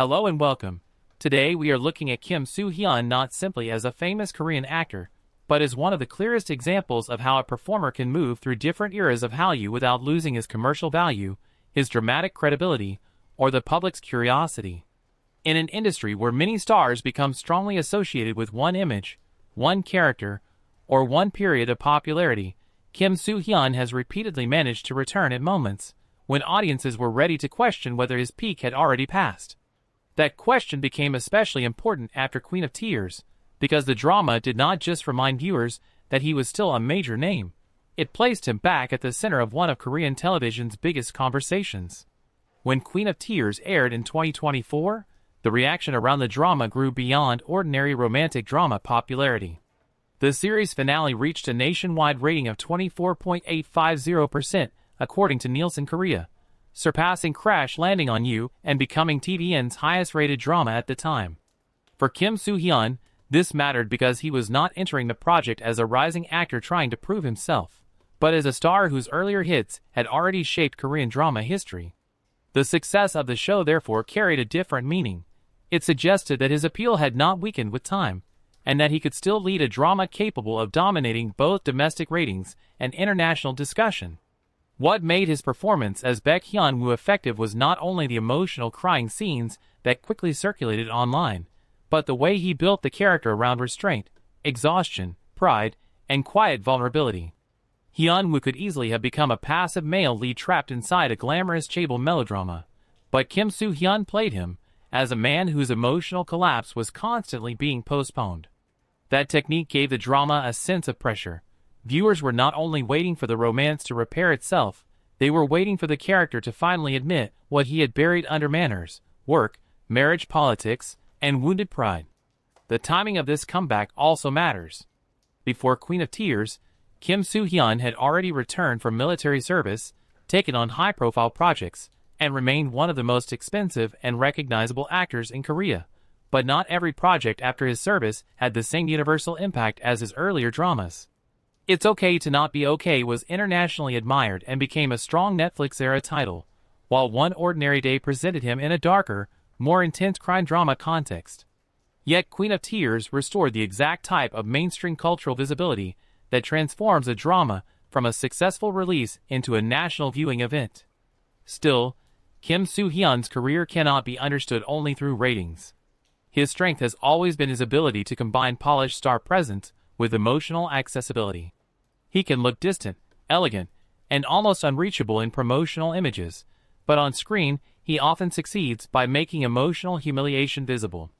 Hello and welcome. Today we are looking at Kim Soo Hyun not simply as a famous Korean actor, but as one of the clearest examples of how a performer can move through different eras of Hallyu without losing his commercial value, his dramatic credibility, or the public's curiosity. In an industry where many stars become strongly associated with one image, one character, or one period of popularity, Kim Soo Hyun has repeatedly managed to return at moments when audiences were ready to question whether his peak had already passed. That question became especially important after Queen of Tears, because the drama did not just remind viewers that he was still a major name. It placed him back at the center of one of Korean television's biggest conversations. When Queen of Tears aired in 2024, the reaction around the drama grew beyond ordinary romantic drama popularity. The series finale reached a nationwide rating of 24.850%, according to Nielsen Korea, surpassing Crash Landing on You and becoming TVN's highest-rated drama at the time. For Kim Soo Hyun, this mattered because he was not entering the project as a rising actor trying to prove himself, but as a star whose earlier hits had already shaped Korean drama history. The success of the show therefore carried a different meaning. It suggested that his appeal had not weakened with time, and that he could still lead a drama capable of dominating both domestic ratings and international discussion. What made his performance as Baek Hyun-woo effective was not only the emotional crying scenes that quickly circulated online, but the way he built the character around restraint, exhaustion, pride, and quiet vulnerability. Hyun-woo could easily have become a passive male lead trapped inside a glamorous chaebol melodrama, but Kim Soo Hyun played him as a man whose emotional collapse was constantly being postponed. That technique gave the drama a sense of pressure. Viewers were not only waiting for the romance to repair itself, they were waiting for the character to finally admit what he had buried under manners, work, marriage politics, and wounded pride. The timing of this comeback also matters. Before Queen of Tears, Kim Soo Hyun had already returned from military service, taken on high-profile projects, and remained one of the most expensive and recognizable actors in Korea. But not every project after his service had the same universal impact as his earlier dramas. It's Okay to Not Be Okay was internationally admired and became a strong Netflix-era title, while One Ordinary Day presented him in a darker, more intense crime drama context. Yet Queen of Tears restored the exact type of mainstream cultural visibility that transforms a drama from a successful release into a national viewing event. Still, Kim Soo Hyun's career cannot be understood only through ratings. His strength has always been his ability to combine polished star presence with emotional accessibility. He can look distant, elegant, and almost unreachable in promotional images, but on screen, he often succeeds by making emotional humiliation visible.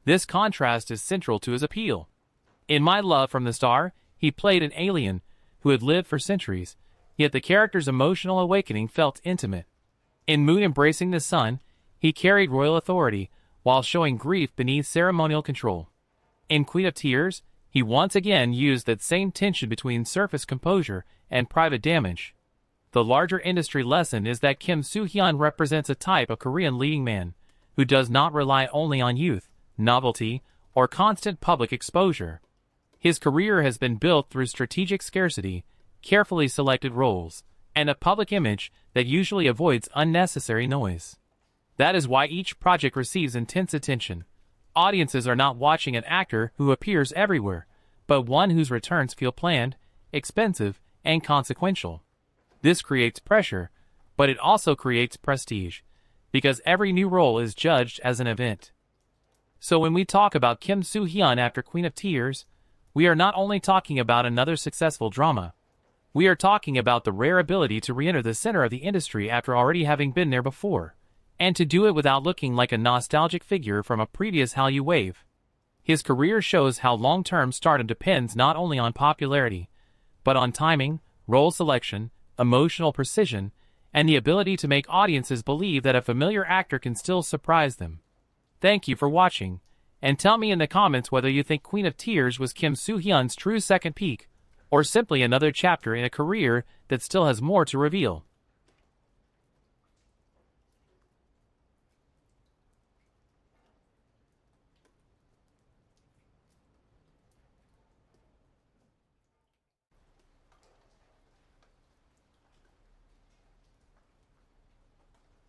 This contrast is central to his appeal. In My Love from the Star, he played an alien who had lived for centuries, yet the character's emotional awakening felt intimate. In Moon Embracing the Sun, he carried royal authority while showing grief beneath ceremonial control. In Queen of Tears, he once again used that same tension between surface composure and private damage. The larger industry lesson is that Kim Soo Hyun represents a type of Korean leading man who does not rely only on youth, novelty, or constant public exposure. His career has been built through strategic scarcity, carefully selected roles, and a public image that usually avoids unnecessary noise. That is why each project receives intense attention. Audiences are not watching an actor who appears everywhere, but one whose returns feel planned, expensive, and consequential. This creates pressure, but it also creates prestige, because every new role is judged as an event. So when we talk about Kim Soo Hyun after Queen of Tears, we are not only talking about another successful drama. We are talking about the rare ability to re-enter the center of the industry after already having been there before, and to do it without looking like a nostalgic figure from a previous Hallyu wave. His career shows how long-term stardom depends not only on popularity, but on timing, role selection, emotional precision, and the ability to make audiences believe that a familiar actor can still surprise them. Thank you for watching, and tell me in the comments whether you think Queen of Tears was Kim Soo Hyun's true second peak, or simply another chapter in a career that still has more to reveal.